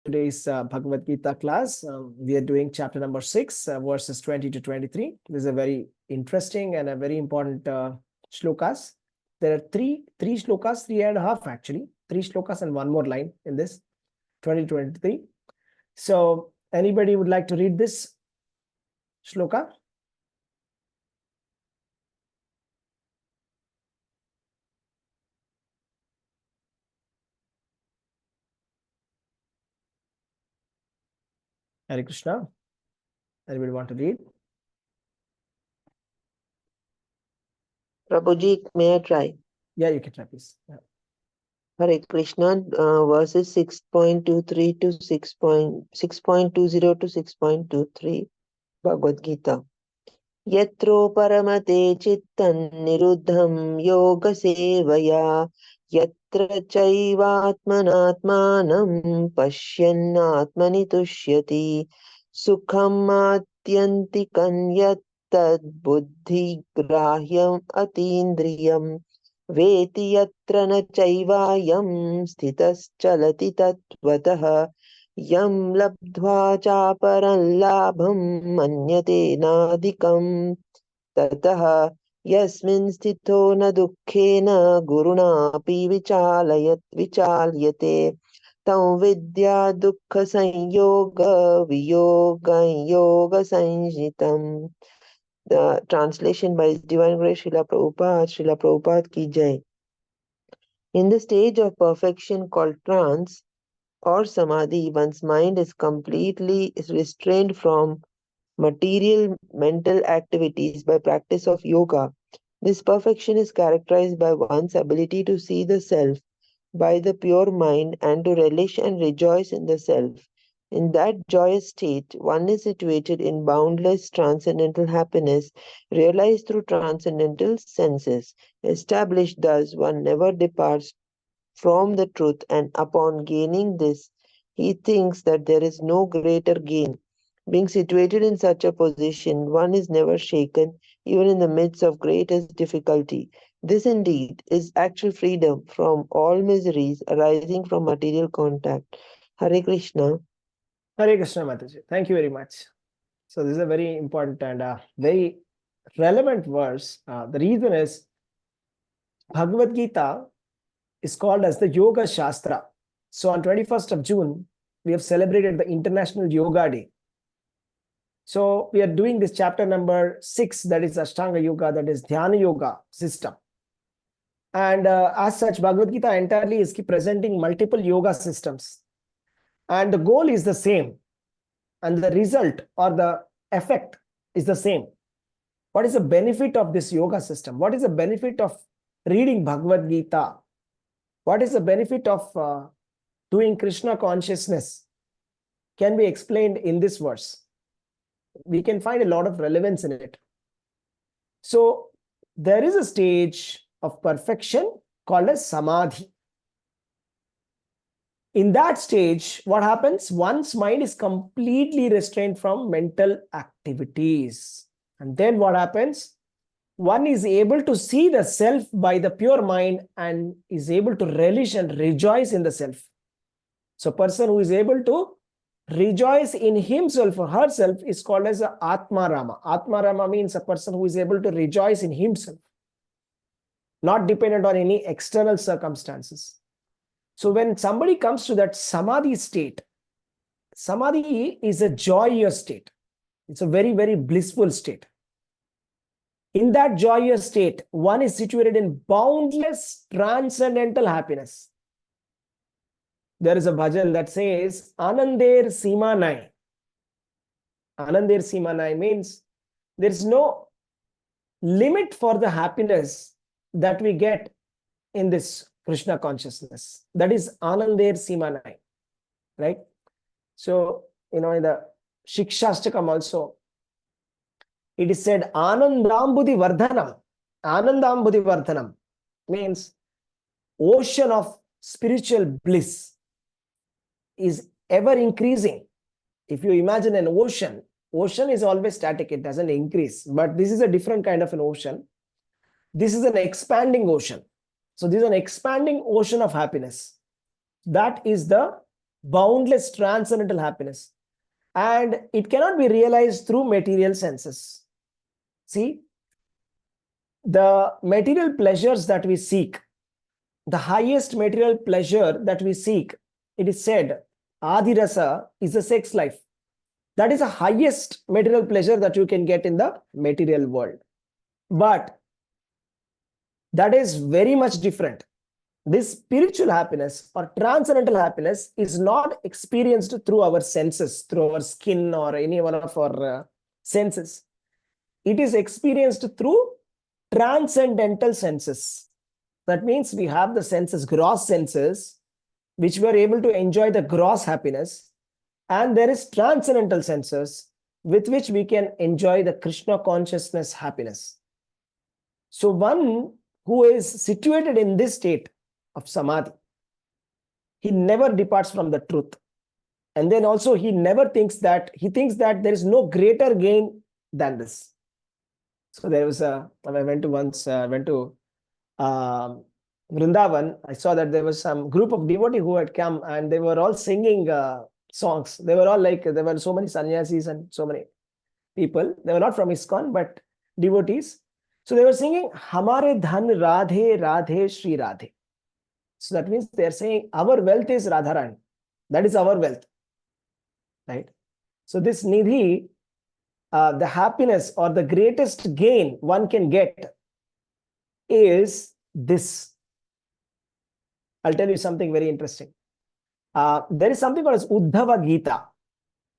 today's Bhagavad-gītā class. We are doing chapter number 6, verses 20 to 23. This is a very interesting and a very important shlokas. There are three shlokas, 3.5 actually. 3 shlokas and one more line in this, 20 to 23. So, anybody would like to read this shloka? Hare Krishna. Anybody want to read? Prabhuji, may I try? Yeah, you can try, please. Yeah. Hare Krishna, verses 6.23 to 6.20 to 6.23, Bhagavad-gītā. Yatro paramate chittan niruddham yoga sevaya yatra chaivatmanatmanam pashyannatmani tushyati sukham atyantikam yattad buddhi grahyam atindriyam veti yatra na chaivayam stitaschalati tatvatah yam labdhva chaparam labham manyate nadikam tatah yasmin sthito na dukkhena guruna api vichalyate tam vidya dukkha sanyoga viyoga yoga sanjitam. The translation by His Divine Grace Srila Prabhupada ki jai. In the stage of perfection called trance or samadhi, one's mind is completely restrained from material mental activities by practice of yoga. This perfection is characterized by one's ability to see the self by the pure mind and to relish and rejoice in the self. In that joyous state, one is situated in boundless transcendental happiness, realized through transcendental senses. Established thus, one never departs from the truth, and upon gaining this, he thinks that there is no greater gain. Being situated in such a position, one is never shaken, even in the midst of greatest difficulty. This indeed is actual freedom from all miseries arising from material contact. Hare Krishna. Hare Krishna, Mataji. Thank you very much. So, this is a very important and very relevant verse. The reason is Bhagavad-gītā is called as the Yoga Shastra. So, on 21st of June, we have celebrated the International Yoga Day. So, we are doing this chapter number 6, that is Ashtanga Yoga, that is Dhyāna-yoga system. And as such, Bhagavad-gītā entirely is presenting multiple yoga systems. And the goal is the same. And the result or the effect is the same. What is the benefit of this yoga system? What is the benefit of reading Bhagavad-gītā? What is the benefit of doing Krishna consciousness? Can be explained in this verse. We can find a lot of relevance in it. So, there is a stage of perfection called as samadhi. In that stage, what happens? One's mind is completely restrained from mental activities. And then what happens? One is able to see the self by the pure mind and is able to relish and rejoice in the self. So, a person who is able to rejoice in himself or herself is called as a Atma-rama. Atma-rama means a person who is able to rejoice in himself, not dependent on any external circumstances. So, when somebody comes to that samadhi state, samadhi is a joyous state. It's a very, very blissful state. In that joyous state, one is situated in boundless transcendental happiness. There is a bhajan that says, Ānandair Sīma Nai. Ānandair Sīma Nai means there is no limit for the happiness that we get in this Krishna consciousness. That is Ānandair Sīma Nai. Right? So, in the Shikshastakam also, it is said, Anandambudhi Vardhanam. Anandambudhi Vardhanam means ocean of spiritual bliss is ever increasing. If you imagine an ocean, ocean is always static, it doesn't increase. But this is a different kind of an ocean. This is an expanding ocean. So this is an expanding ocean of happiness. That is the boundless transcendental happiness. And it cannot be realized through material senses. See, the material pleasures that we seek, the highest material pleasure that we seek, it is said, Adirasa is the sex life. That is the highest material pleasure that you can get in the material world. But that is very much different. This spiritual happiness or transcendental happiness is not experienced through our senses, through our skin or any one of our senses. It is experienced through transcendental senses. That means we have the senses, gross senses, which we are able to enjoy the gross happiness. And there is transcendental senses with which we can enjoy the Krishna consciousness happiness. So one who is situated in this state of samadhi, he never departs from the truth. And then also he thinks that there is no greater gain than this. So there was I went to Vrindavan. I saw that there was some group of devotees who had come and they were all singing songs. They were all like, there were so many sannyasis and so many people. They were not from ISKCON, but devotees. So they were singing, Hamare dhan Radhe Radhe Shri Radhe. So that means they are saying, our wealth is Radharani. That is our wealth. Right? So this nidhi, the happiness or the greatest gain one can get is this. I'll tell you something very interesting. There is something called as Bhagavad-gītā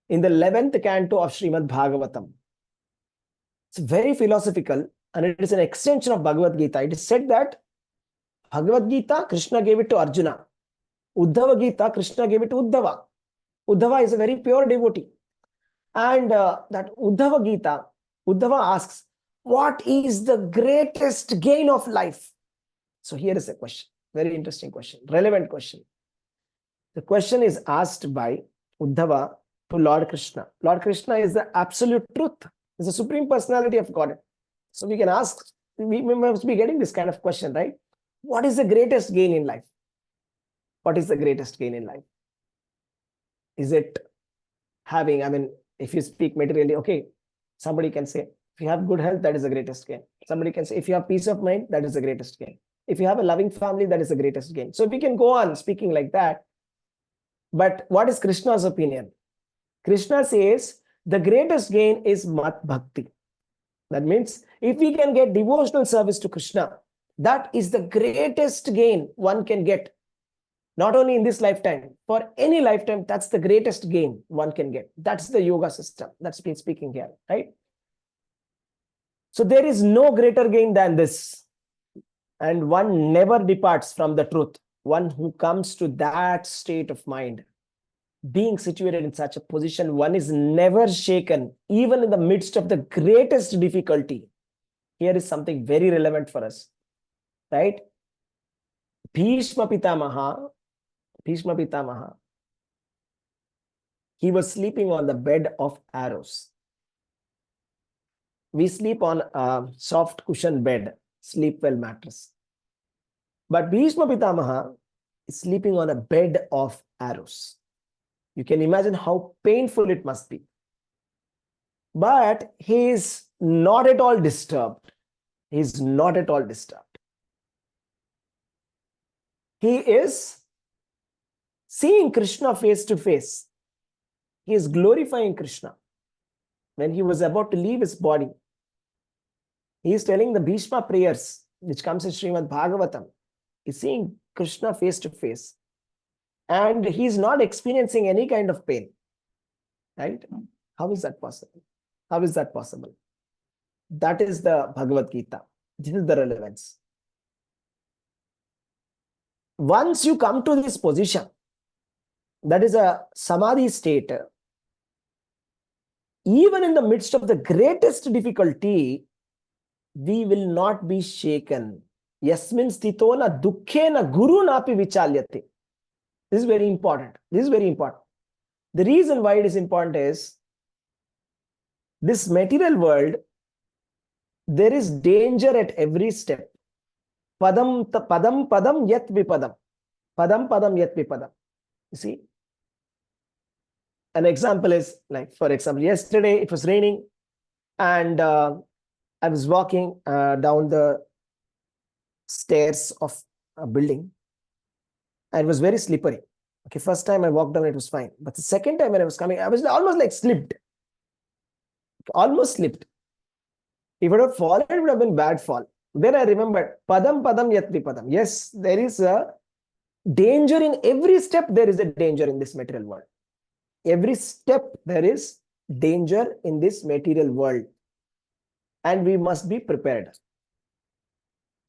in the 11th canto of Srimad Bhagavatam. It's very philosophical and it is an extension of Bhagavad-gītā. It is said that Bhagavad-gītā, Krishna gave it to Arjuna. Uddhava-gītā, Krishna gave it to Uddhava. Uddhava is a very pure devotee. And that Uddhava-gītā, Uddhava asks, what is the greatest gain of life? So here is a question. Very interesting question. Relevant question. The question is asked by Uddhava to Lord Krishna. Lord Krishna is the absolute truth. Is the supreme personality of God. So we can ask, we must be getting this kind of question, right? What is the greatest gain in life? What is the greatest gain in life? Is it having, if you speak materially, okay, somebody can say, if you have good health, that is the greatest gain. Somebody can say, if you have peace of mind, that is the greatest gain. If you have a loving family, that is the greatest gain. So we can go on speaking like that. But what is Krishna's opinion? Krishna says, the greatest gain is mat bhakti. That means, if we can get devotional service to Krishna, that is the greatest gain one can get. Not only in this lifetime, for any lifetime, that's the greatest gain one can get. That's the yoga system that's been speaking here, right? So there is no greater gain than this. And one never departs from the truth. One who comes to that state of mind, being situated in such a position, one is never shaken, even in the midst of the greatest difficulty. Here is something very relevant for us, right? Bhishma Pitamaha, he was sleeping on the bed of arrows. We sleep on a soft cushion bed, sleep well mattress. But Bhishma Pitamaha is sleeping on a bed of arrows. You can imagine how painful it must be. But he is not at all disturbed. He is not at all disturbed. He is seeing Krishna face to face. He is glorifying Krishna. When he was about to leave his body, he is telling the Bhishma prayers, which comes in Srimad Bhagavatam. He is seeing Krishna face to face. And he is not experiencing any kind of pain. Right? How is that possible? How is that possible? That is the Bhagavad-gītā. This is the relevance. Once you come to this position, that is a samadhi state, even in the midst of the greatest difficulty, we will not be shaken. Yasmin sthito na dukkhe na guru napi vichalyate. This is very important. This is very important. The reason why it is important is, this material world, there is danger at every step. Padam padam yat vipadam. Padam padam yat vipadam. You see, An example is like, for example, yesterday it was raining and I was walking down the stairs of a building and it was very slippery. Okay, first time I walked down, it was fine. But the second time when I was coming, I was almost like slipped. Almost slipped. If it would have fallen, it would have been bad fall. Then I remembered, padam padam yat vipadam. Yes, there is a danger in every step. There is a danger in this material world. Every step there is danger in this material world. And we must be prepared.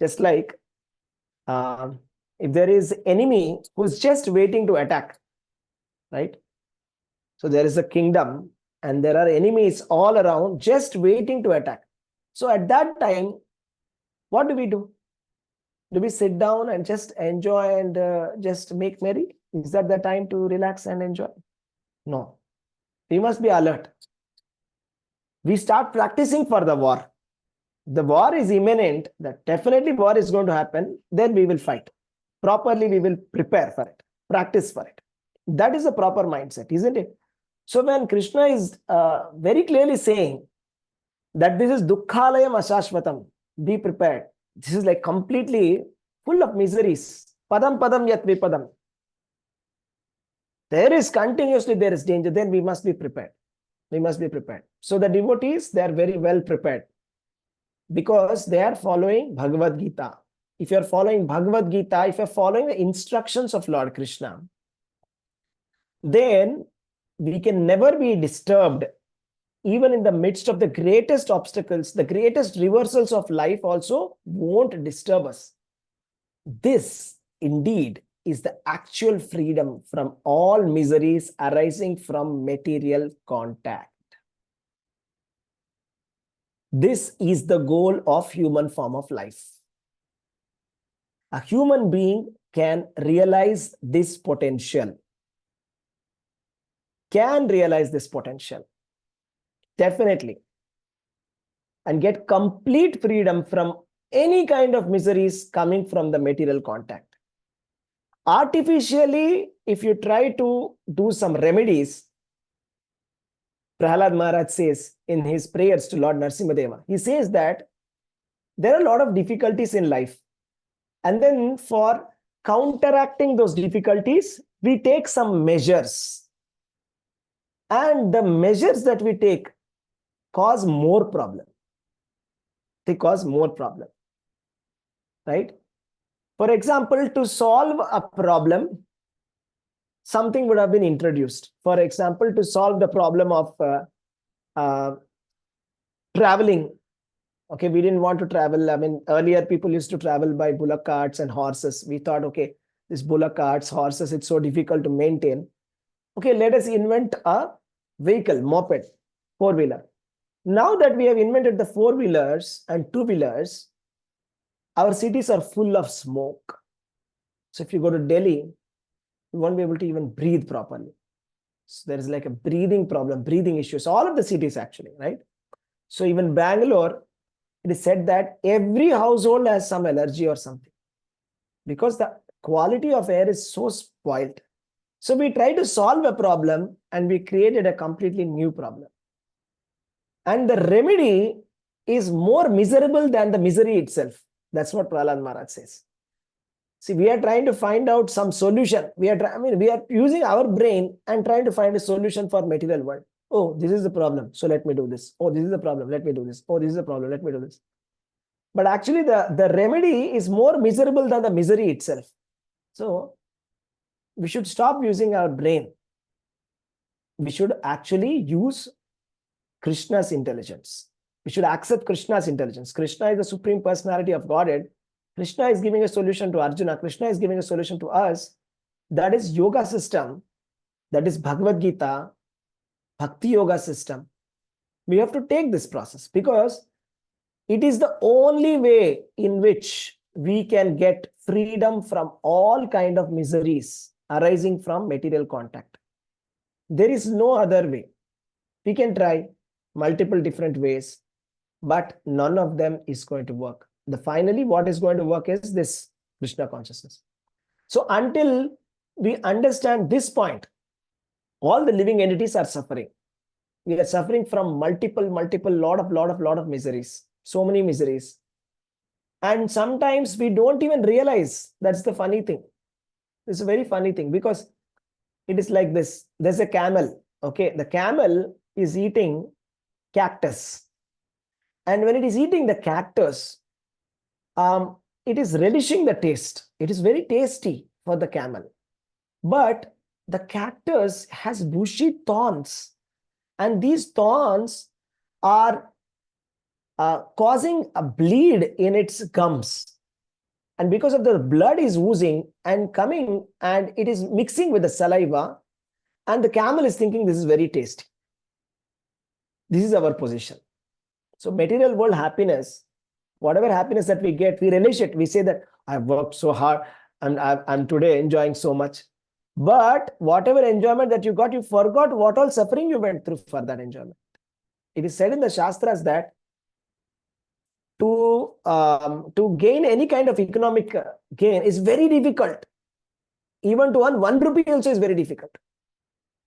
Just like if there is enemy who's just waiting to attack, right? So there is a kingdom and there are enemies all around just waiting to attack. So at that time, what do? Do we sit down and just enjoy and just make merry? Is that the time to relax and enjoy? No. We must be alert. We start practicing for the war. The war is imminent, that definitely war is going to happen, then we will fight. Properly, we will prepare for it, practice for it. That is a proper mindset, isn't it? So when Krishna is very clearly saying that this is dukkhalayam ashashvatam, be prepared. This is like completely full of miseries. Padam padam yat vipadam. There is continuously, there is danger. Then we must be prepared. We must be prepared. So the devotees, they are very well prepared because they are following Bhagavad-gītā. If you are following Bhagavad-gītā, if you are following the instructions of Lord Krishna, then we can never be disturbed. Even in the midst of the greatest obstacles, the greatest reversals of life also won't disturb us. This indeed is the actual freedom from all miseries arising from material contact. This is the goal of human form of life. A human being can realize this potential. Can realize this potential. Definitely. And get complete freedom from any kind of miseries coming from the material contact. Artificially, if you try to do some remedies, Prahlad Maharaj says in his prayers to Lord Narasimhadeva, he says that there are a lot of difficulties in life. And then for counteracting those difficulties, we take some measures. And the measures that we take cause more problem. They cause more problem. Right? For example, to solve a problem, something would have been introduced. For example, to solve the problem of traveling. Okay, we didn't want to travel. I mean, earlier people used to travel by bullock carts and horses. We thought, okay, this bullock carts, horses, it's so difficult to maintain. Okay, let us invent a vehicle, moped, four-wheeler. Now that we have invented the four-wheelers and two-wheelers, our cities are full of smoke. So if you go to Delhi, you won't be able to even breathe properly. So there is like a breathing problem, breathing issues, all of the cities actually, right? So even Bangalore, it is said that every household has some allergy or something because the quality of air is so spoiled. So we tried to solve a problem and we created a completely new problem. And the remedy is more miserable than the misery itself. That's what Prahlad Maharaj says. See, we are trying to find out some solution. We are using our brain and trying to find a solution for material world. Oh, this is the problem, so let me do this. Oh, this is the problem, let me do this. Oh, this is the problem, let me do this. But actually, the remedy is more miserable than the misery itself. So, we should stop using our brain. We should actually use Krishna's intelligence. We should accept Krishna's intelligence. Krishna is the Supreme Personality of Godhead. Krishna is giving a solution to Arjuna. Krishna is giving a solution to us. That is yoga system. That is Bhagavad-gītā, Bhakti-yoga system. We have to take this process because it is the only way in which we can get freedom from all kind of miseries arising from material contact. There is no other way. We can try multiple different ways, but none of them is going to work. Finally, what is going to work is this Krishna consciousness. So until we understand this point, All the living entities are suffering. We are suffering from multiple, lot of miseries. So many miseries. And sometimes we don't even realize. That's the funny thing. It's a very funny thing, because it is like this. There's a camel. Okay. The camel is eating cactus. And when it is eating the cactus, it is relishing the taste. It is very tasty for the camel. But the cactus has bushy thorns. And these thorns are causing a bleed in its gums. And because of the blood is oozing and coming, and it is mixing with the saliva, and the camel is thinking this is very tasty. This is our position. So material world happiness, whatever happiness that we get, we relish it. We say that I've worked so hard and I'm today enjoying so much. But whatever enjoyment that you got, you forgot what all suffering you went through for that enjoyment. It is said in the Shastras that to gain any kind of economic gain is very difficult. Even to earn 1 rupee also is very difficult.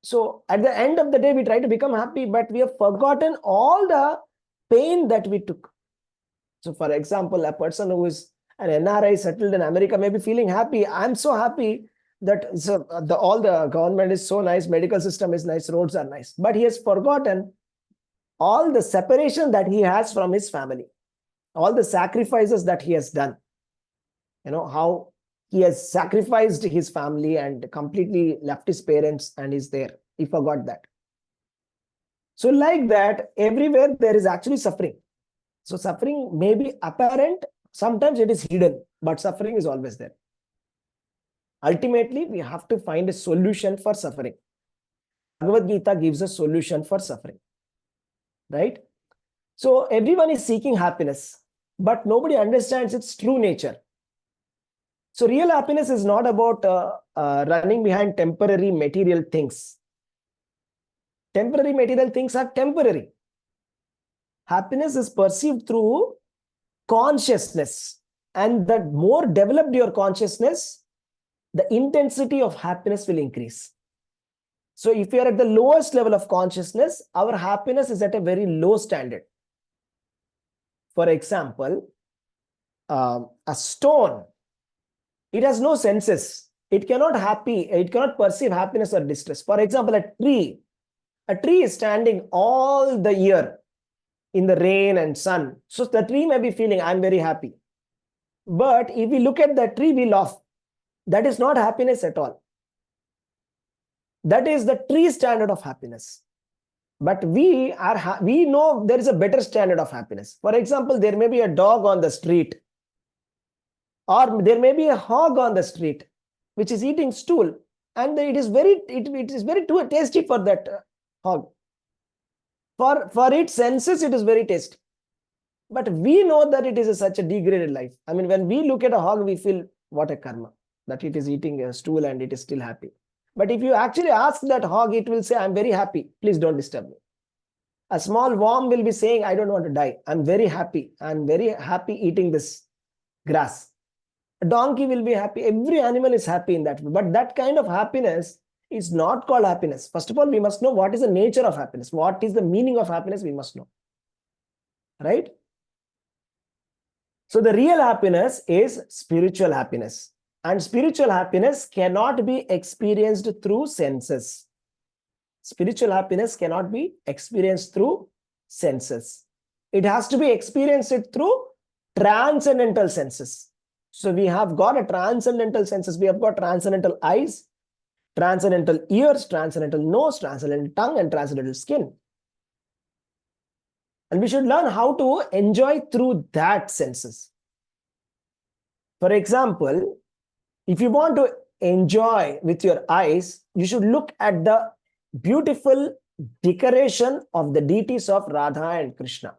So at the end of the day, we try to become happy, but we have forgotten all the pain that we took. So for example, a person who is an NRI settled in America may be feeling happy. I'm so happy that all the government is so nice, medical system is nice, roads are nice. But he has forgotten all the separation that he has from his family, all the sacrifices that he has done. You know, how he has sacrificed his family and completely left his parents and is there. He forgot that. So like that, everywhere there is actually suffering. So suffering may be apparent, sometimes it is hidden, but suffering is always there. Ultimately, we have to find a solution for suffering. Bhagavad-gītā gives a solution for suffering, right? So everyone is seeking happiness, but nobody understands its true nature. So real happiness is not about running behind temporary material things. Temporary material things are temporary. Happiness is perceived through consciousness. And the more developed your consciousness, the intensity of happiness will increase. So if you are at the lowest level of consciousness, our happiness is at a very low standard. For example, a stone, it has no senses. It cannot perceive happiness or distress. For example, a tree is standing all the year in the rain and sun. So the tree may be feeling, I'm very happy. But if we look at the tree, we laugh. That is not happiness at all. That is the tree standard of happiness. But we know there is a better standard of happiness. For example, there may be a dog on the street, or there may be a hog on the street which is eating stool, and it is very too tasty for that hog. For its senses, it is very tasty. But we know that it is such a degraded life. I mean, when we look at a hog, we feel what a karma, that it is eating a stool and it is still happy. But if you actually ask that hog, it will say, I'm very happy. Please don't disturb me. A small worm will be saying, I don't want to die. I'm very happy. I'm very happy eating this grass. A donkey will be happy. Every animal is happy in that way. But that kind of happiness is not called happiness. First of all, we must know what is the nature of happiness. What is the meaning of happiness? We must know. Right? So the real happiness is spiritual happiness. And spiritual happiness cannot be experienced through senses. Spiritual happiness cannot be experienced through senses. It has to be experienced through transcendental senses. So we have got a transcendental senses. We have got transcendental eyes, transcendental ears, transcendental nose, transcendental tongue, and transcendental skin. And we should learn how to enjoy through that senses. For example, if you want to enjoy with your eyes, you should look at the beautiful decoration of the deities of Radha and Krishna.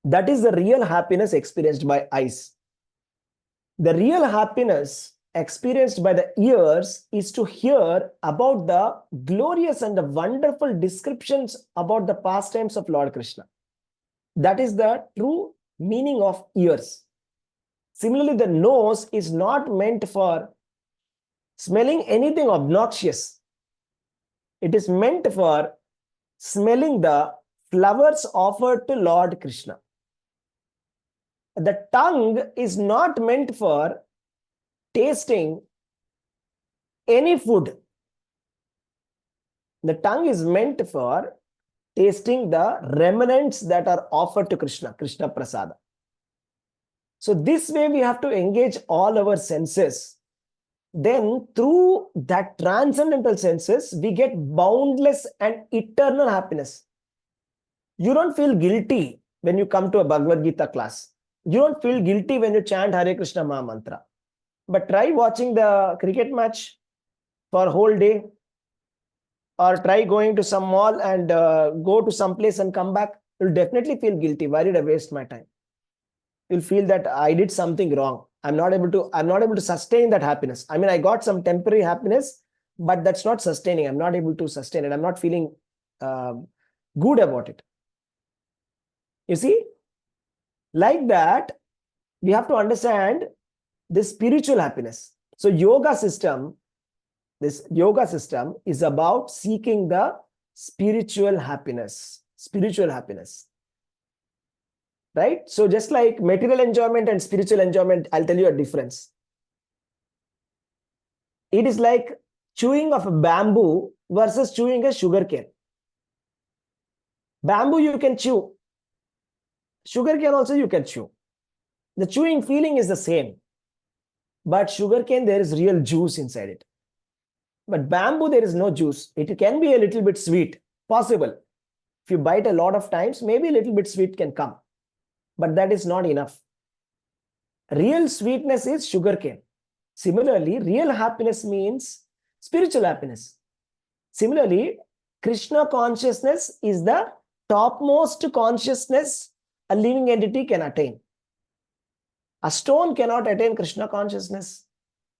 That is the real happiness experienced by eyes. The real happiness experienced by the ears is to hear about the glorious and the wonderful descriptions about the pastimes of Lord Krishna. That is the true meaning of ears. Similarly, the nose is not meant for smelling anything obnoxious. It is meant for smelling the flowers offered to Lord Krishna. The tongue is not meant for tasting any food. The tongue is meant for tasting the remnants that are offered to Krishna, Krishna Prasada. So this way we have to engage all our senses. Then through that transcendental senses, we get boundless and eternal happiness. You don't feel guilty when you come to a Bhagavad-gītā class. You don't feel guilty when you chant Hare Krishna Maha Mantra. But try watching the cricket match for a whole day, or try going to some mall and go to some place and come back. You'll definitely feel guilty. Why did I waste my time? You'll feel that I did something wrong. I'm not able to sustain that happiness. I mean, I got some temporary happiness, but that's not sustaining. I'm not able to sustain it. I'm not feeling good about it. You see, like that, we have to understand this spiritual happiness. So this yoga system is about seeking the spiritual happiness. Right? So just like material enjoyment and spiritual enjoyment, I'll tell you a difference. It is like chewing of a bamboo versus chewing a sugar cane. Bamboo you can chew. Sugar cane also you can chew. The chewing feeling is the same. But sugar cane, there is real juice inside it. But bamboo, there is no juice. It can be a little bit sweet. Possible. If you bite a lot of times, maybe a little bit sweet can come. But that is not enough. Real sweetness is sugarcane. Similarly, real happiness means spiritual happiness. Similarly, Krishna consciousness is the topmost consciousness a living entity can attain. A stone cannot attain Krishna consciousness.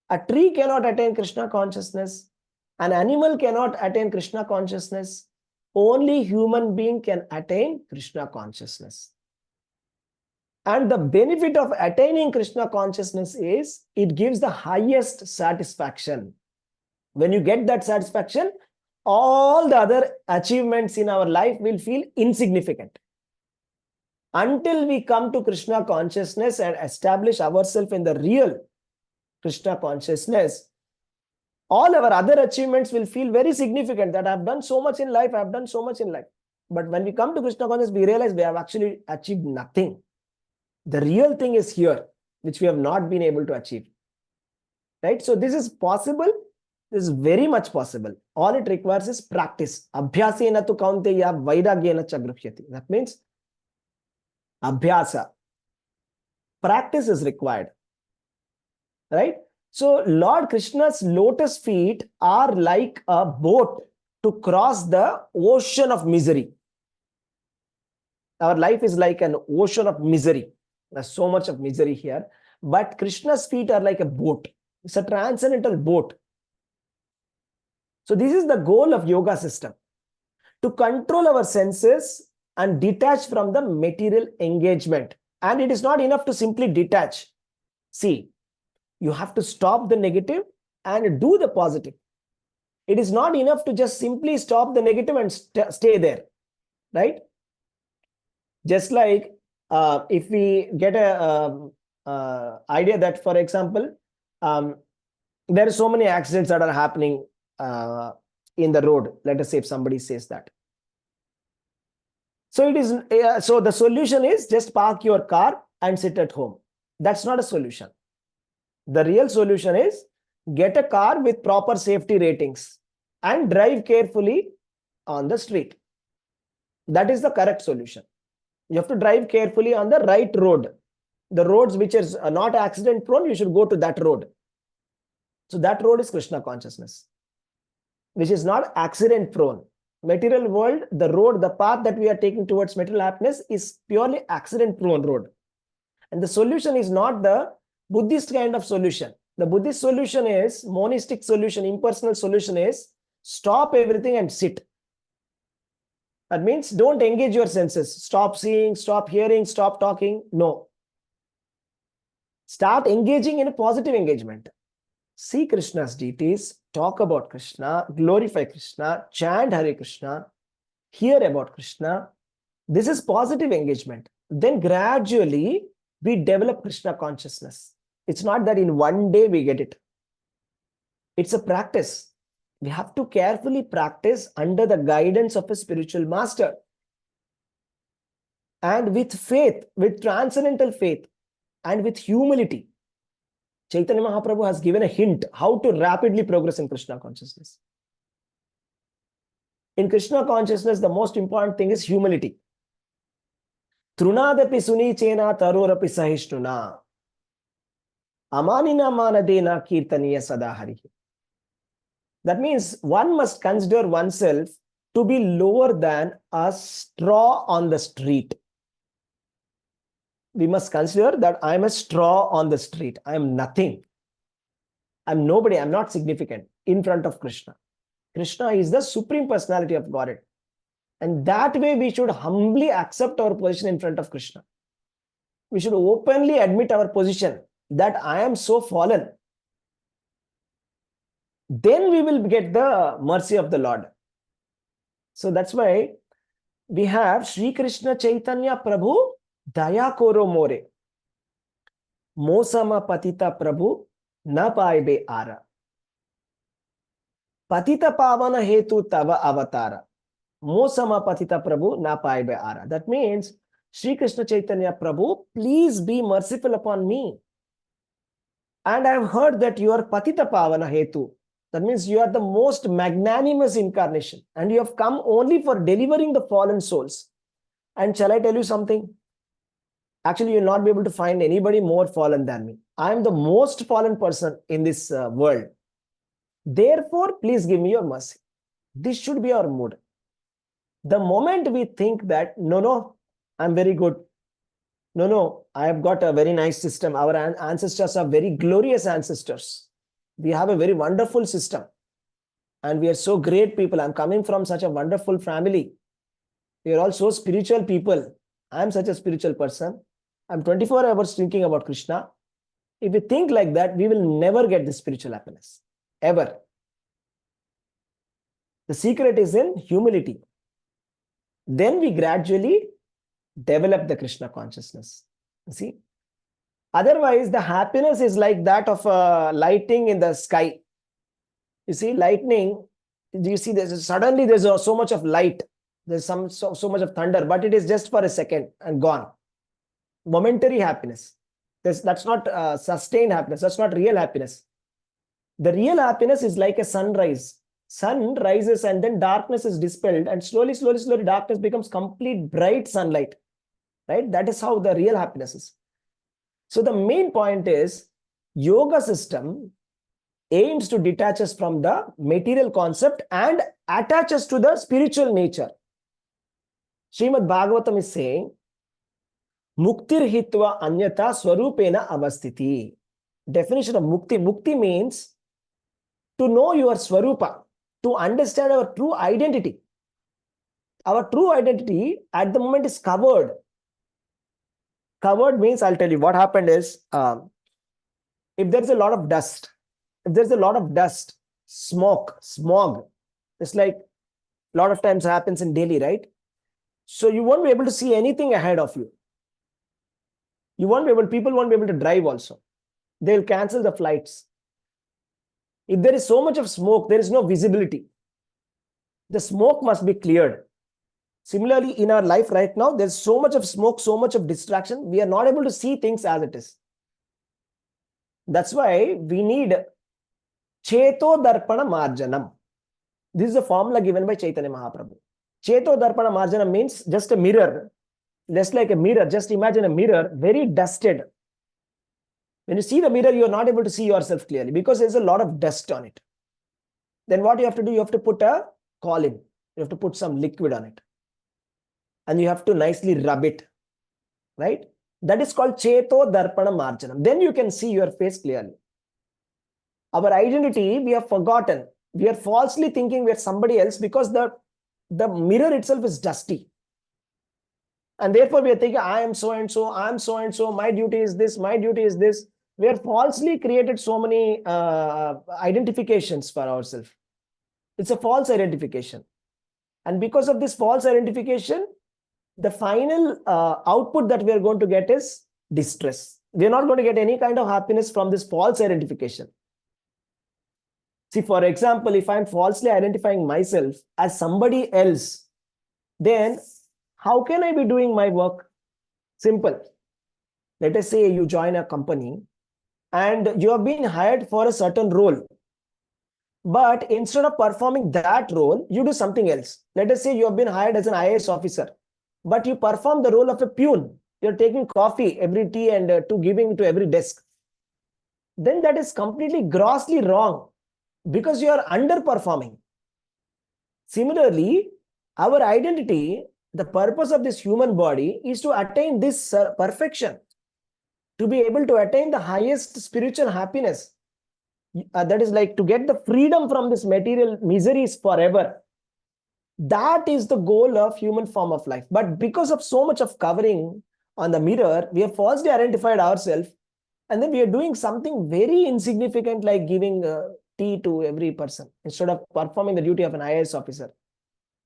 A tree cannot attain Krishna consciousness. An animal cannot attain Krishna consciousness. Only human being can attain Krishna consciousness. And the benefit of attaining Krishna consciousness is it gives the highest satisfaction. When you get that satisfaction, all the other achievements in our life will feel insignificant. Until we come to Krishna consciousness and establish ourselves in the real Krishna consciousness, all our other achievements will feel very significant, that I've done so much in life, I've done so much in life. But when we come to Krishna consciousness, we realize we have actually achieved nothing. The real thing is here, which we have not been able to achieve. Right? So this is possible. This is very much possible. All it requires is practice. Abhyasena tu kaunteya vairagyena cha gruphyati. That means abhyasa. Practice is required. Right? So Lord Krishna's lotus feet are like a boat to cross the ocean of misery. Our life is like an ocean of misery. There's so much of misery here. But Krishna's feet are like a boat. It's a transcendental boat. So this is the goal of yoga system. To control our senses and detach from the material engagement. And it is not enough to simply detach. See, you have to stop the negative and do the positive. It is not enough to just simply stop the negative and stay there. Right? Just like if we get a idea that, for example, there are so many accidents that are happening in the road. Let us say if somebody says that. So it is. So the solution is just park your car and sit at home. That's not a solution. The real solution is get a car with proper safety ratings and drive carefully on the street. That is the correct solution. You have to drive carefully on the right road. The roads which is not accident prone, you should go to that road. So that road is Krishna consciousness, which is not accident prone. Material world, the road, the path that we are taking towards material happiness is purely accident prone road. And the solution is not the Buddhist kind of solution. The Buddhist solution is, monistic solution, impersonal solution is stop everything and sit. That means don't engage your senses. Stop seeing, stop hearing, stop talking. No. Start engaging in a positive engagement. See Krishna's deities, talk about Krishna, glorify Krishna, chant Hare Krishna, hear about Krishna. This is positive engagement. Then gradually we develop Krishna consciousness. It's not that in one day we get it. It's a practice. We have to carefully practice under the guidance of a spiritual master. And with faith, with transcendental faith, and with humility. Chaitanya Mahaprabhu has given a hint how to rapidly progress in Krishna consciousness. In Krishna consciousness, the most important thing is humility. Trunadapi sunichena tarorapi sahishnuna. Amanina manadena kirtaniya sadahari. That means one must consider oneself to be lower than a straw on the street. We must consider that I am a straw on the street. I am nothing. I am nobody. I am not significant in front of Krishna. Krishna is the Supreme Personality of Godhead. And that way we should humbly accept our position in front of Krishna. We should openly admit our position that I am so fallen. Then we will get the mercy of the Lord. So that's why we have Sri Krishna Chaitanya Prabhu Daya Koro More. Mosama Patita Prabhu Na Paibe Ara. Patita Pavana Hetu Tava Avatara. Mosama Patita Prabhu Na Paibe Ara. That means, Sri Krishna Chaitanya Prabhu, please be merciful upon me. And I have heard that you are Patita Pavana Hetu. That means you are the most magnanimous incarnation. And you have come only for delivering the fallen souls. And shall I tell you something? Actually, you will not be able to find anybody more fallen than me. I am the most fallen person in this world. Therefore, please give me your mercy. This should be our mood. The moment we think that, no, I'm very good. No, I have got a very nice system. Our ancestors are very glorious ancestors. We have a very wonderful system. And we are so great people. I'm coming from such a wonderful family. We are all so spiritual people. I'm such a spiritual person. I'm 24 hours thinking about Krishna. If we think like that, we will never get the spiritual happiness. Ever. The secret is in humility. Then we gradually develop the Krishna consciousness. You see? Otherwise, the happiness is like that of lighting in the sky. You see, lightning, you see, suddenly there's so much of light. There's so much of thunder, but it is just for a second and gone. Momentary happiness. That's not sustained happiness. That's not real happiness. The real happiness is like a sunrise. Sun rises and then darkness is dispelled, and slowly darkness becomes complete bright sunlight. Right? That is how the real happiness is. So the main point is, yoga system aims to detach us from the material concept and attach us to the spiritual nature. Srimad Bhagavatam is saying, Muktir hitva anyata swarupena avastiti. Definition of mukti. Mukti means to know your swarupa, to understand our true identity. Our true identity at the moment is covered. Covered means, I'll tell you what happened is, if there's a lot of dust, smog, it's like a lot of times happens in Delhi, right? So you won't be able to see anything ahead of you. People won't be able to drive also. They'll cancel the flights. If there is so much of smoke, there is no visibility. The smoke must be cleared. Similarly, in our life right now, there's so much of smoke, so much of distraction. We are not able to see things as it is. That's why we need Cheto Darpana Marjanam. This is a formula given by Chaitanya Mahaprabhu. Cheto Darpana Marjanam means just a mirror. Just like a mirror. Just imagine a mirror, very dusted. When you see the mirror, you are not able to see yourself clearly because there's a lot of dust on it. Then what you have to do? You have to put a colin. You have to put some liquid on it. And you have to nicely rub it. Right? That is called Cheto Darpana Marjanam. Then you can see your face clearly. Our identity, we have forgotten. We are falsely thinking we are somebody else because the mirror itself is dusty. And therefore we are thinking, I am so and so, I am so and so, my duty is this, my duty is this. We have falsely created so many identifications for ourselves. It's a false identification. And because of this false identification, the final output that we are going to get is distress. We are not going to get any kind of happiness from this false identification. See, for example, if I'm falsely identifying myself as somebody else, then how can I be doing my work? Simple. Let us say you join a company and you have been hired for a certain role. But instead of performing that role, you do something else. Let us say you have been hired as an IAS officer, but you perform the role of a peon. You're taking coffee every tea and to giving to every desk. Then that is completely grossly wrong because you are underperforming. Similarly, our identity, the purpose of this human body is to attain this perfection, to be able to attain the highest spiritual happiness. That is like to get the freedom from this material miseries forever. That is the goal of human form of life. But because of so much of covering on the mirror, we have falsely identified ourselves, and then we are doing something very insignificant like giving tea to every person instead of performing the duty of an IAS officer.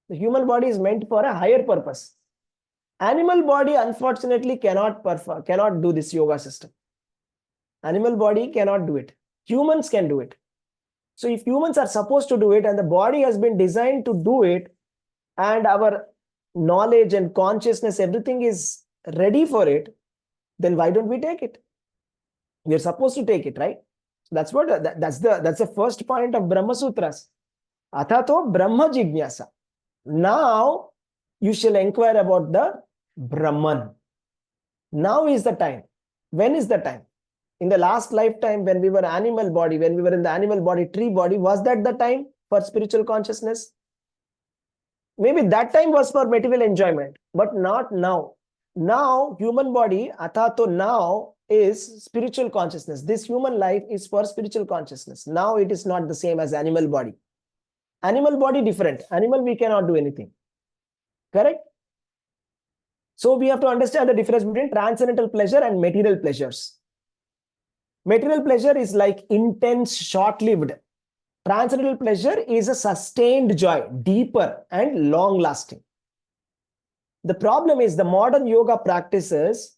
The human body is meant for a higher purpose. Animal body, unfortunately, cannot do this yoga system. Animal body cannot do it. Humans can do it. So if humans are supposed to do it and the body has been designed to do it, and our knowledge and consciousness, everything is ready for it, then why don't we take it? We are supposed to take it, right? So that's what that's the first point of Brahma Sutras. Athato Brahma Jignasa. Now you shall inquire about the Brahman. Now is the time. When is the time? In the last lifetime, when we were animal body, when we were in the animal body, tree body, was that the time for spiritual consciousness? Maybe that time was for material enjoyment, but not now. Now, human body, athato now is spiritual consciousness. This human life is for spiritual consciousness. Now it is not the same as animal body. Animal body different. Animal, we cannot do anything. Correct? So we have to understand the difference between transcendental pleasure and material pleasures. Material pleasure is like intense, short-lived. Transcendental pleasure is a sustained joy, deeper and long-lasting. The problem is the modern yoga practices,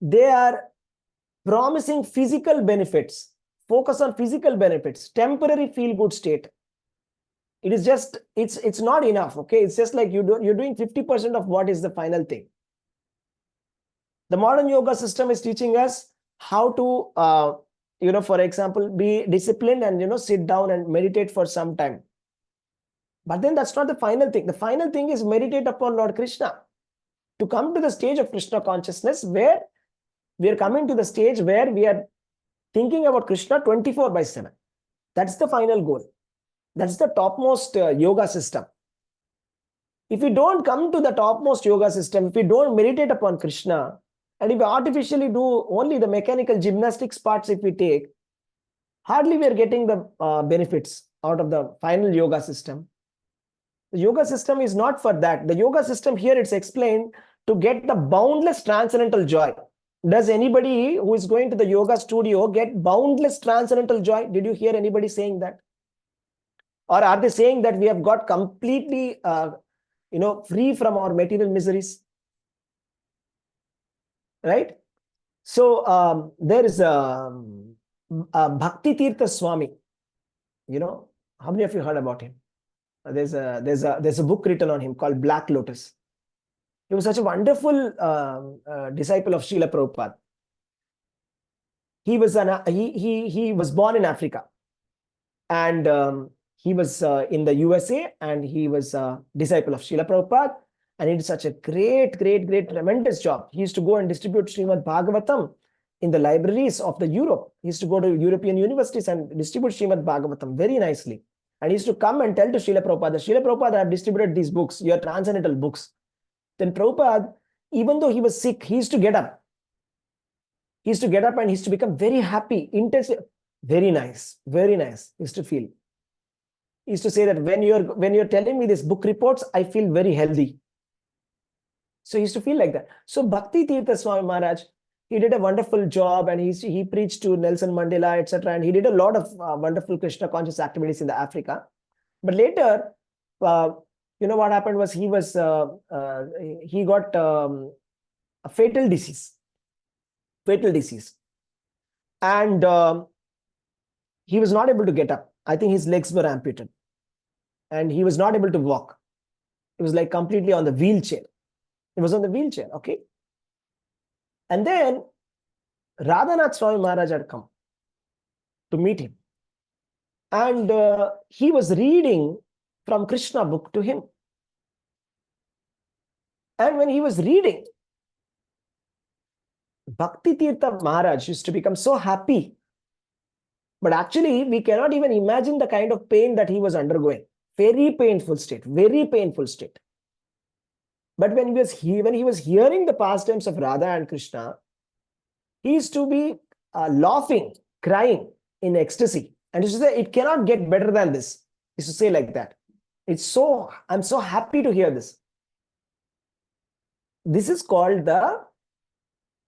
they are promising physical benefits, focus on physical benefits, temporary feel-good state. It is just, it's not enough, okay? It's just like you're doing 50% of what is the final thing. The modern yoga system is teaching us how to, for example, be disciplined and, sit down and meditate for some time. But then that's not the final thing. The final thing is meditate upon Lord Krishna. To come to the stage of Krishna consciousness where we are coming to the stage where we are thinking about Krishna 24/7. That's the final goal. That's the topmost yoga system. If we don't come to the topmost yoga system, if we don't meditate upon Krishna, and if we artificially do only the mechanical gymnastics parts, if we take, hardly we are getting the benefits out of the final yoga system. The yoga system is not for that. The yoga system here, it's explained to get the boundless transcendental joy. Does anybody who is going to the yoga studio get boundless transcendental joy? Did you hear anybody saying that? Or are they saying that we have got completely, free from our material miseries? Right? So there is a Bhaktivedanta Swami. How many of you heard about him? There's a book written on him called Black Lotus. He was such a wonderful disciple of Srila Prabhupada. He was born in Africa, and he was in the USA, and he was a disciple of Srila Prabhupada, and he did such a great, tremendous job. He used to go and distribute Srimad Bhagavatam in the libraries of the Europe. He used to go to European universities and distribute Srimad Bhagavatam very nicely. And he used to come and tell to Srila Prabhupada, Srila Prabhupada, I have distributed these books, your transcendental books. Then Prabhupada, even though he was sick, he used to get up. He used to get up and he used to become very happy, intensive, very nice, he used to feel. He used to say that when you're telling me this book reports, I feel very healthy. So he used to feel like that. So Bhaktivedanta Swami Maharaj, he did a wonderful job, and he preached to Nelson Mandela, etc. And he did a lot of wonderful Krishna conscious activities in the Africa. But later, what happened was he got a fatal disease, and he was not able to get up. I think his legs were amputated, and he was not able to walk. It was like completely on the wheelchair. It was on the wheelchair, okay? And then Radhanath Swami Maharaj had come to meet him. And he was reading from Krishna book to him. And when he was reading, Bhakti Tirtha Maharaj used to become so happy. But actually, we cannot even imagine the kind of pain that he was undergoing. Very painful state, very painful state. But when he was hearing the pastimes of Radha and Krishna, he used to be laughing, crying in ecstasy. And he used to say, it cannot get better than this. He used to say like that. I'm so happy to hear this. This is called the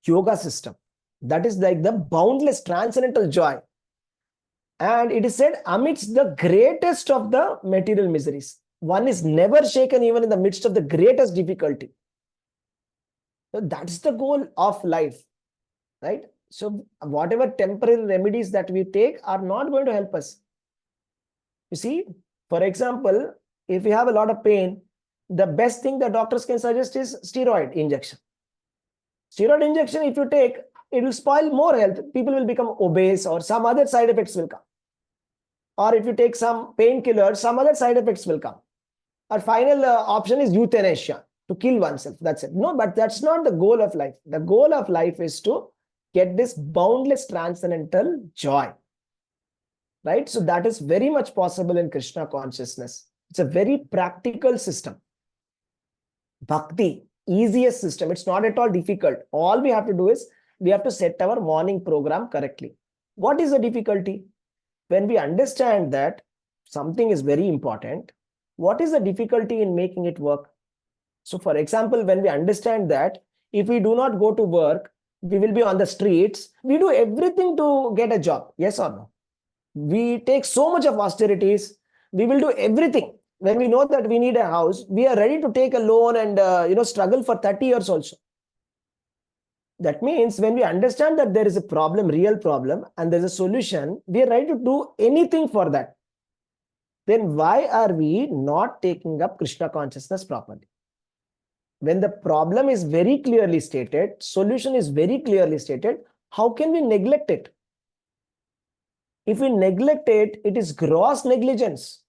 yoga system. That is like the boundless transcendental joy. And it is said, amidst the greatest of the material miseries, one is never shaken even in the midst of the greatest difficulty. So that's the goal of life, right? So whatever temporary remedies that we take are not going to help us. You see, for example, if you have a lot of pain, the best thing the doctors can suggest is steroid injection. Steroid injection, if you take, it will spoil more health. People will become obese, or some other side effects will come. Or if you take some painkillers, some other side effects will come. Our final option is euthanasia, to kill oneself. That's it. No, but that's not the goal of life. The goal of life is to get this boundless transcendental joy. Right? So that is very much possible in Krishna consciousness. It's a very practical system. Bhakti, easiest system. It's not at all difficult. All we have to do is we have to set our morning program correctly. What is the difficulty? When we understand that something is very important, what is the difficulty in making it work? So for example, when we understand that if we do not go to work, we will be on the streets, we do everything to get a job. Yes or no? We take so much of austerities, we will do everything. When we know that we need a house, we are ready to take a loan and struggle for 30 years also. That means when we understand that there is a problem, real problem, and there's a solution, we are ready to do anything for that. Then why are we not taking up Krishna consciousness properly? When the problem is very clearly stated, solution is very clearly stated, how can we neglect it? If we neglect it, it is gross negligence.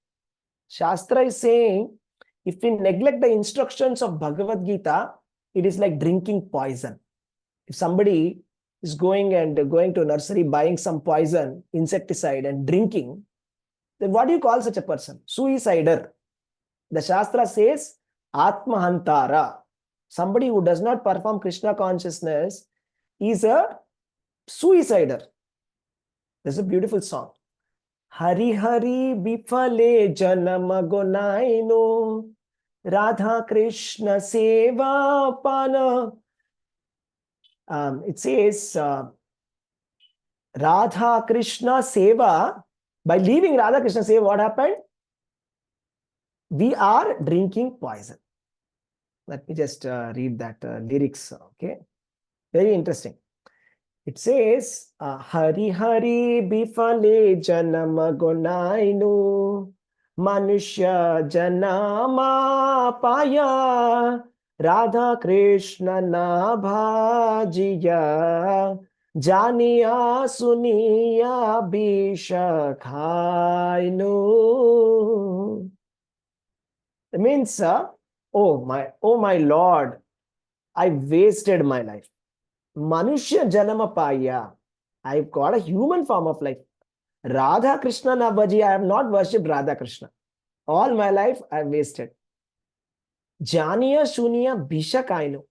Shastra is saying, if we neglect the instructions of Bhagavad-gītā, it is like drinking poison. If somebody is going to a nursery, buying some poison, insecticide, and drinking, then what do you call such a person? Suicider. The Shastra says, Atmahantara. Somebody who does not perform Krishna consciousness is a suicider. There's a beautiful song. Hari Hari Bifale Janama Gonaino Radha Krishna Seva Pana. It says Radha Krishna Seva. By leaving Radha Krishna Seva, what happened? We are drinking poison. Let me just read that lyrics. Okay, very interesting. It says, Hari Hari Bifale Janama Gonaino Manushya Janama Paya Radha Krishna Na Bhajiya Janiya Suniya Bishakhainu. It means, oh my Lord, I wasted my life. Manushya Janama Paya. I've got a human form of life. Radha Krishna Na Bhaji. I have not worshipped Radha Krishna. All my life I've wasted. Janiya Shuniya Bishakainu.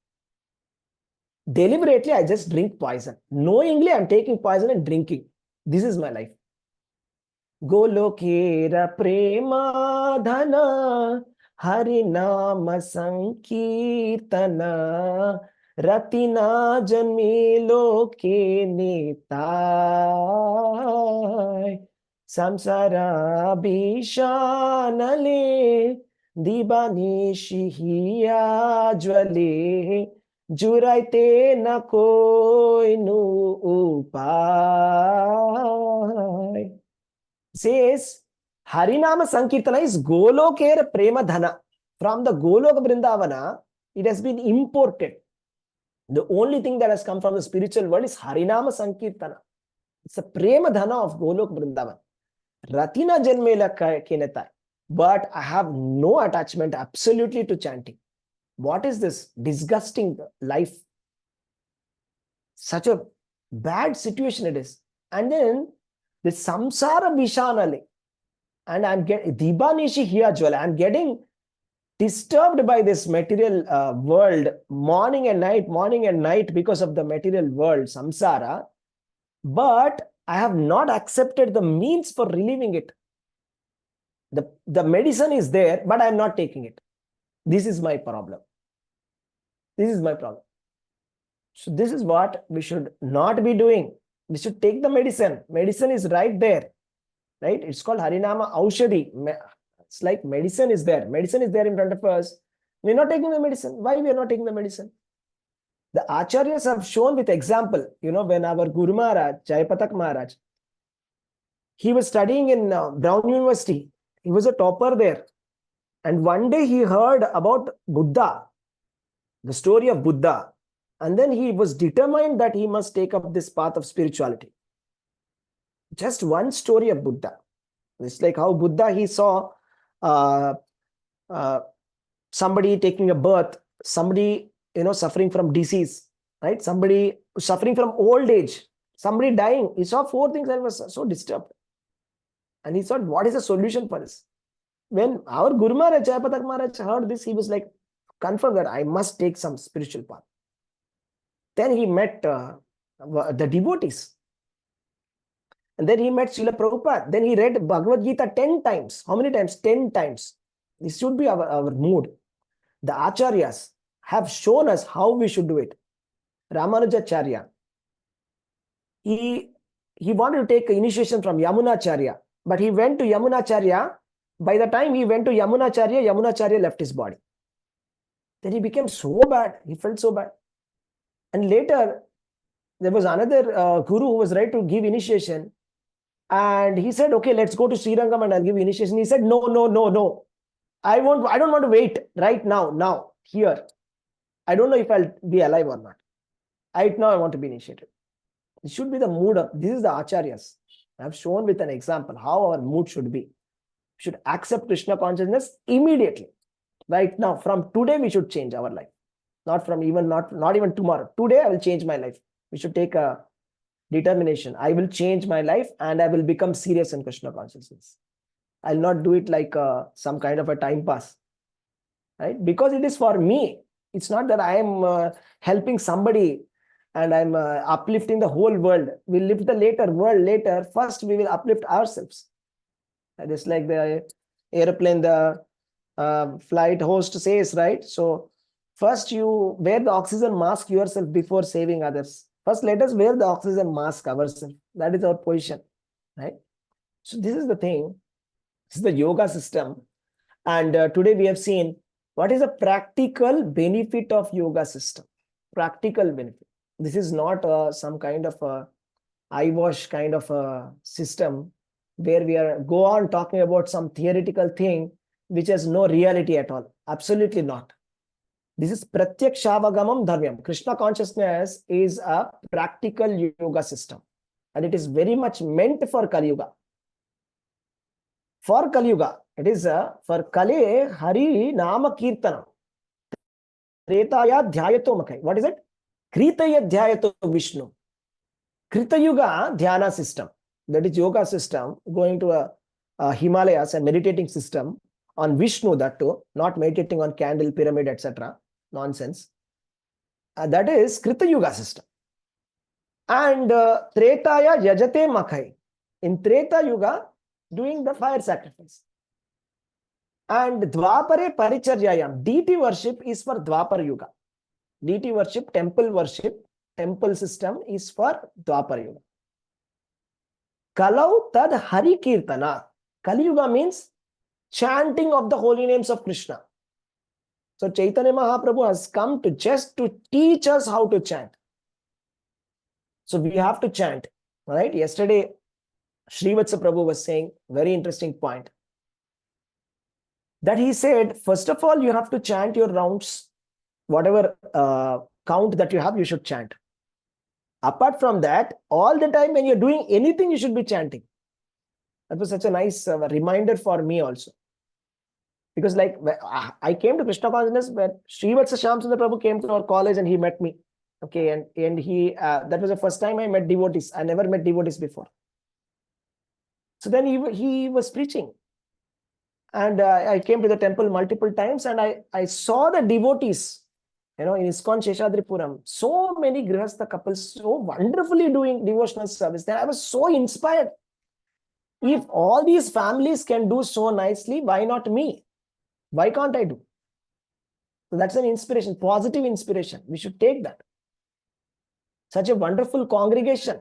Deliberately, I just drink poison. Knowingly, I'm taking poison and drinking. This is my life. Golokera Prema Dhana Harinama Sankirtana Ratina janme loke netai. Samsara bishanale dibanishi hiya jwale. Juraite na koi nu upai. Says Harinama Sankirtana is Golokera Prema Dhana. From the Golok Vrindavana, it has been imported. The only thing that has come from the spiritual world is Harinama Sankirtana. It's a Prema Dhana of Golok Vrindavan. Ratina Janmela Kenetai. But I have no attachment absolutely to chanting. What is this disgusting life? Such a bad situation it is. And then the samsara vishanale, and I'm getting dibanishi hiyajwala. I'm getting disturbed by this material world morning and night because of the material world, samsara. But I have not accepted the means for relieving it. The medicine is there, but I'm not taking it. This is my problem. This is my problem. So this is what we should not be doing. We should take the medicine. Medicine is right there. Right? It's called Harinama Aushadhi. It's like medicine is there. Medicine is there in front of us. We're not taking the medicine. Why we are not taking the medicine? The Acharyas have shown with example. You know, when our Guru Maharaj, Jayapatak Maharaj, he was studying in Brown University. He was a topper there. And one day he heard about Buddha, the story of Buddha. And then he was determined that he must take up this path of spirituality. Just one story of Buddha. It's like how Buddha, he saw somebody taking a birth, somebody, suffering from disease, right? Somebody suffering from old age, somebody dying. He saw four things and was so disturbed. And he thought, what is the solution for this? When our Guru Maharaj, Jayapatak Maharaj heard this, he was like, confirmed that I must take some spiritual path. Then he met the devotees. And then he met Srila Prabhupada. Then he read Bhagavad-gītā 10 times. How many times? 10 times. This should be our mood. The Acharyas have shown us how we should do it. Ramanujacharya, he wanted to take initiation from Yamunacharya, but he went to Yamunacharya. By the time he went to Yamunacharya, Yamunacharya left his body. Then he became so bad. He felt so bad. And later, there was another guru who was ready to give initiation. And he said, okay, let's go to Srirangam and I'll give you initiation. He said, no. I don't want to wait right now, here. I don't know if I'll be alive or not. Right now, I want to be initiated. It should be the mood of, this is the Acharyas. I have shown with an example how our mood should be. We should accept Krishna consciousness immediately. Right now, from today, we should change our life. Not even tomorrow. Today, I will change my life. We should take a determination. I will change my life and I will become serious in Krishna consciousness. I'll not do it like some kind of a time pass. Right? Because it is for me. It's not that I am helping somebody and I'm uplifting the whole world. We'll lift the world later. First, we will uplift ourselves. That is like the airplane, the flight host says, right? So first you wear the oxygen mask yourself before saving others. First, let us wear the oxygen mask ourselves. That is our position, right? So this is the thing. This is the yoga system. And today we have seen what is the practical benefit of yoga system. Practical benefit. This is not some kind of a eyewash kind of a system where we go on talking about some theoretical thing which has no reality at all. Absolutely not. This is Pratyakshaavagamam Dharmyam. Krishna consciousness is a practical yoga system. And it is very much meant for Kali Yuga. For Kali Yuga, it is for Kale Hari Nama Kirtanam. Tretaya Dhyayato Makai. What is it? Kritaya Dhyayato Vishnu. Krita Yuga Dhyana system. That is yoga system. Going to a Himalayas and meditating system on Vishnu, that too. Not meditating on candle, pyramid, etc. Nonsense. That is Krita Yuga system. And Tretaya Yajate Makai. In Treta Yuga, doing the fire sacrifice. And Dvapare Paricharyayam. Deity worship is for Dvapara Yuga. Deity worship, temple system is for Dwapara Yuga. Kalau tad Hari Kirtana. Kali Yuga means chanting of the holy names of Krishna. So Chaitanya Mahaprabhu has come to just to teach us how to chant. So we have to chant, right? Yesterday, Srivatsa Prabhu was saying very interesting point. That he said, first of all, you have to chant your rounds, whatever count that you have, you should chant. Apart from that, all the time when you're doing anything, you should be chanting. That was such a nice reminder for me also. Because like I came to Krishna consciousness when Srivatsa Shyamsundar Prabhu came to our college and he met me. Okay, and he that was the first time I met devotees. I never met devotees before. So then he was preaching. And I came to the temple multiple times and I saw the devotees, in ISKCON Sheshadripuram. So many Grihastha couples so wonderfully doing devotional service. Then I was so inspired. If all these families can do so nicely, why not me? Why can't I do? So that's an inspiration, positive inspiration. We should take that. Such a wonderful congregation,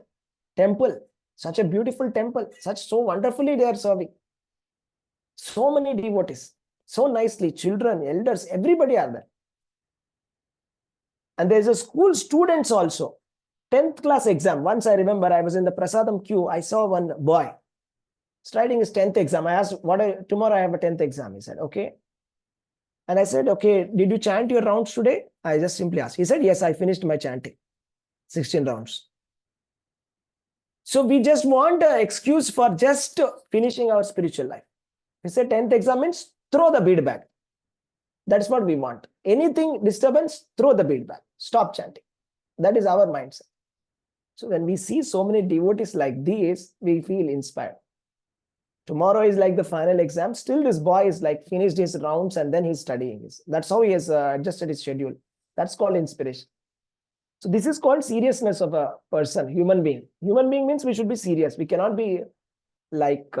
temple, such a beautiful temple, so wonderfully they are serving. So many devotees, so nicely, children, elders, everybody are there. And there's a school students also. 10th class exam. Once I remember I was in the Prasadam queue. I saw one boy writing his 10th exam. I asked, tomorrow I have a 10th exam. He said, okay. And I said, okay, did you chant your rounds today? I just simply asked. He said, yes, I finished my chanting. 16 rounds. So we just want an excuse for just finishing our spiritual life. He said 10th exam means throw the bead back. That's what we want. Anything disturbance, throw the bead back. Stop chanting. That is our mindset. So when we see so many devotees like these, we feel inspired. Tomorrow is like the final exam. Still this boy is like finished his rounds and then he's studying. That's how he has adjusted his schedule. That's called inspiration. So this is called seriousness of a person, human being. Human being means we should be serious. We cannot be like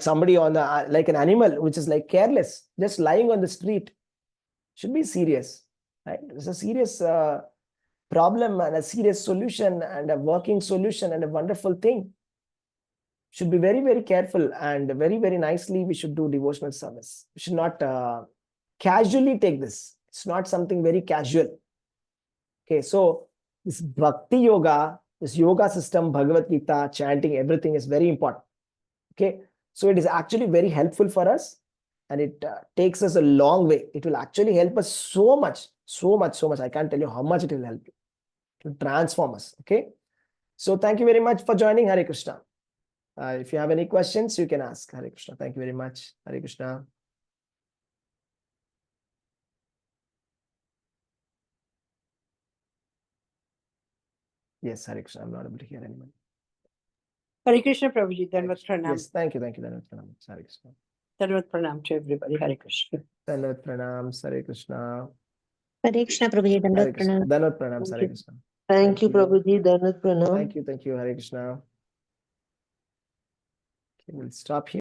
somebody on like an animal, which is like careless, just lying on the street. Should be serious, right? It's a serious problem and a serious solution and a working solution and a wonderful thing. Should be very, very careful and very, very nicely we should do devotional service. We should not casually take this. It's not something very casual. Okay, so this Bhakti Yoga, this yoga system, Bhagavad-gītā, chanting, everything is very important. Okay, so it is actually very helpful for us and it takes us a long way. It will actually help us so much. I can't tell you how much it will help you to transform us. Okay, so thank you very much for joining. Hare Krishna. If you have any questions, you can ask. Hare Krishna. Thank you very much. Hare Krishna. Yes, Hare Krishna. I'm not able to hear anyone. Hare Krishna, Prabhuji. Dandavat pranam. Yes, thank you. Dandavat pranam. Hare Krishna. Dandavat pranam to everybody. Hare Krishna. Dandavat pranam. Hare Krishna. Hare Krishna, Prabhuji. Dandavat pranam. Dandavat pranam. Hare Krishna. Thank you, Prabhuji. Dandavat pranam. Thank you. Hare Krishna. Okay, we'll stop here.